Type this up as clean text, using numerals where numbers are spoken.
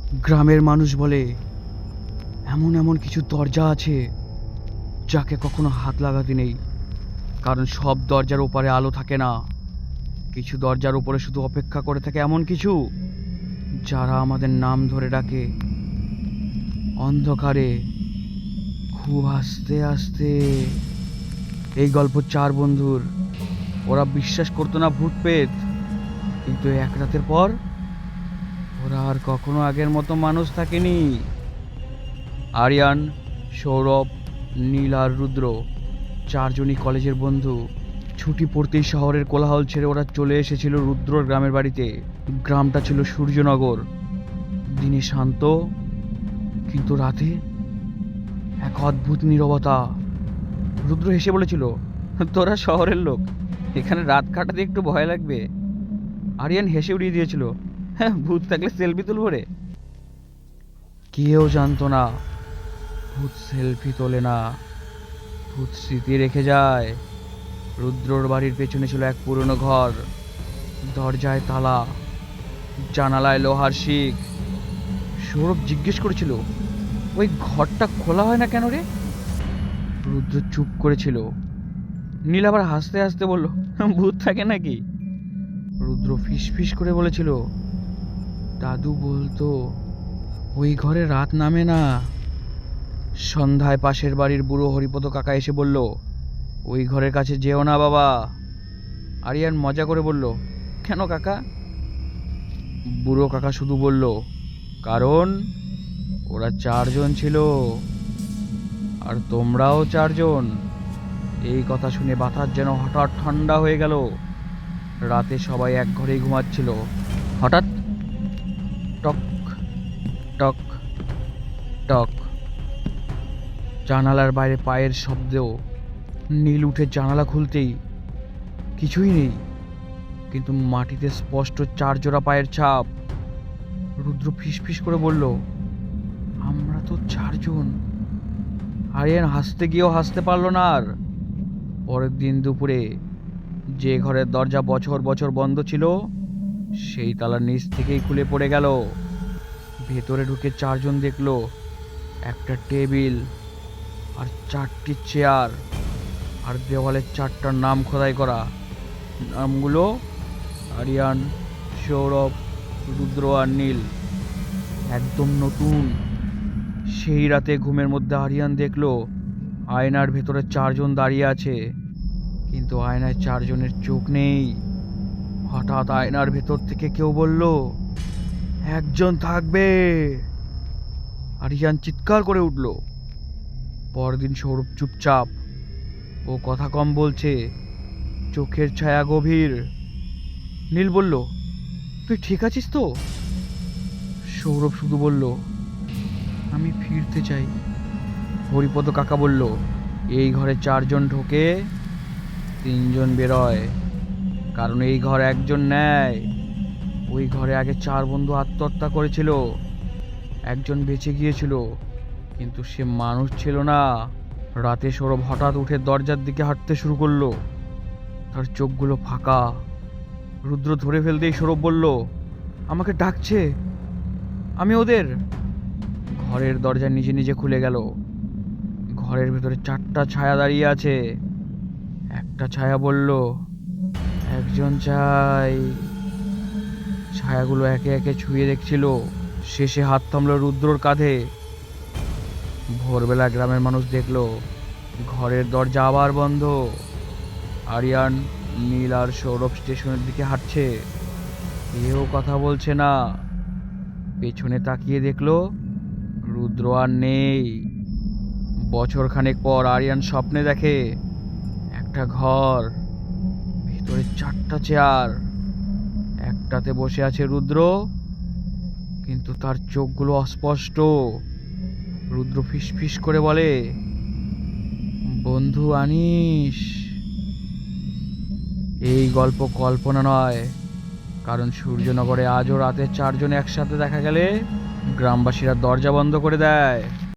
গ্রামের মানুষ বলে এমন এমন কিছু দরজা আছে যাকে কখনো হাত লাগাতে নেই, কারণ সব দরজার ওপারে আলো থাকে না। কিছু দরজার উপরে শুধু অপেক্ষা করে থাকে এমন কিছু যারা আমাদের নাম ধরে ডাকে অন্ধকারে, খুব আস্তে আস্তে। এই গল্প চার বন্ধুর। ওরা বিশ্বাস করতো না ভূত পেত, কিন্তু এক রাতের পর ওরা আর কখনো আগের মতো মানুষ থাকেনি। আরিয়ান, সৌরভ, নীল আর রুদ্র চারজনই কলেজের বন্ধু। ছুটি পড়তেই শহরের কোলাহল ছেড়ে ওরা চলে এসেছিল রুদ্রর গ্রামের বাড়িতে। গ্রামটা ছিল সূর্যনগর। দিনে শান্ত, কিন্তু রাতে এক অদ্ভুত নীরবতা। রুদ্র হেসে বলেছিল, তোরা শহরের লোক, এখানে রাত কাটাতে একটু ভয় লাগবে। আরিয়ান হেসে উড়িয়ে দিয়েছিল, হ্যাঁ, ভূত থাকলে সেলফি তুলব রে। কেউ জানতো না ভূত সেলফি তোলে না, ভূত স্মৃতি রেখে যায়। রুদ্রর বাড়ির পেছনে ছিল এক পুরনো ঘর। দরজায় তালা, জানালায় লোহার শিক। সৌরভ জিজ্ঞেস করেছিল, ওই ঘরটা খোলা হয় না কেন রে? রুদ্র চুপ করেছিল। নীল আবার হাসতে হাসতে বলল, ভূত থাকে নাকি? রুদ্র ফিস ফিস করে বলেছিল, দাদু বলতো ওই ঘরে রাত নামে না। সন্ধ্যায় পাশের বাড়ির বুড়ো হরিপদ কাকা এসে বলল, ওই ঘরের কাছে যেও না বাবা। আরিয়ান মজা করে বলল, কেন কাকা? বুড়ো কাকা শুধু বলল, কারণ ওরা চারজন ছিল, আর তোমরাও চারজন। এই কথা শুনে বাতাস যেন হঠাৎ ঠান্ডা হয়ে গেল। রাতে সবাই এক ঘরেই ঘুমাচ্ছিল। হঠাৎ টক টক টক, জানালার বাইরে পায়ের শব্দ। নীল উঠে জানালা খুলতেই কিছুই নেই, কিন্তু মাটিতে স্পষ্ট চার জোড়া পায়ের ছাপ। রুদ্র ফিসফিস করে বলল, আমরা তো চারজন। আরিয়ান হাসতে গিয়েও হাসতে পারলো না আর। পরের দিন দুপুরে যে ঘরের দরজা বছর বছর বন্ধ ছিল, সেই তালা নিচ থেকেই খুলে পড়ে গেল। ভেতরে ঢুকে চারজন দেখলো একটা টেবিল আর চারটি চেয়ার, আর দেওয়ালে চারটার নাম খোদাই করা। নামগুলো আরিয়ান, সৌরভ, রুদ্র আর নীল, একদম নতুন। সেই রাতে ঘুমের মধ্যে আরিয়ান দেখলো আয়নার ভেতরে চারজন দাঁড়িয়ে আছে, কিন্তু আয়নায় চারজনের চোখ নেই। হঠাৎ আয়নার ভেতর থেকে কেউ বলল, একজন থাকবে। আরিয়ান চিৎকার করে উঠল। পরদিন সৌরভ চুপচাপ, ও কথা কম বলছে, চোখের ছায়া গভীর। নীল বলল, তুই ঠিক আছিস তো? সৌরভ শুধু বলল, আমি ফিরতে চাই। হরিপদ কাকা বলল, এই ঘরে চারজন ঢোকে, তিনজন বেরোয়, কারণ এই ঘর একজন নেয়। ওই ঘরে আগে চার বন্ধু আত্মহত্যা করেছিল। একজন বেঁচে গিয়েছিল, কিন্তু সে মানুষ ছিল না। রাতে সৌরভ হঠাৎ উঠে দরজার দিকে হাঁটতে শুরু করলো। তার চোখগুলো ফাঁকা। রুদ্র ধরে ফেলতেই সৌরভ বলল, আমাকে ডাকছে, আমি ওদের। ঘরের দরজা নিজে নিজে খুলে গেল। ঘরের ভেতরে চারটা ছায়া দাঁড়িয়ে আছে। একটা ছায়া বলল, একজন চাই। ছায়াগুলো একে একে ছুঁয়ে দেখছিল, শেষে হাত থামলো রুদ্রর কাঁধে। ভোরবেলা গ্রামের মানুষ দেখলো ঘরের দরজা আবার বন্ধ। আরিয়ান, নীল আর সৌরভ স্টেশনের দিকে হাঁটছে, কেউ কথা বলছে না। পেছনে তাকিয়ে দেখলো রুদ্র আর নেই। বছরখানেক পর আরিয়ান স্বপ্নে দেখে একটা ঘর, ভিতরে চারটা চেয়ার। একটাতে বসে আছে রুদ্র, কিন্তু তার চোখগুলো অস্পষ্ট। রুদ্র ফিসফিস করে বলে, বন্ধু আনিস। এই গল্প কল্পনা নয়, কারণ সূর্যনগরে আজও রাতে চারজন একসাথে দেখা গেলে গ্রামবাসীরা দরজা বন্ধ করে দেয়।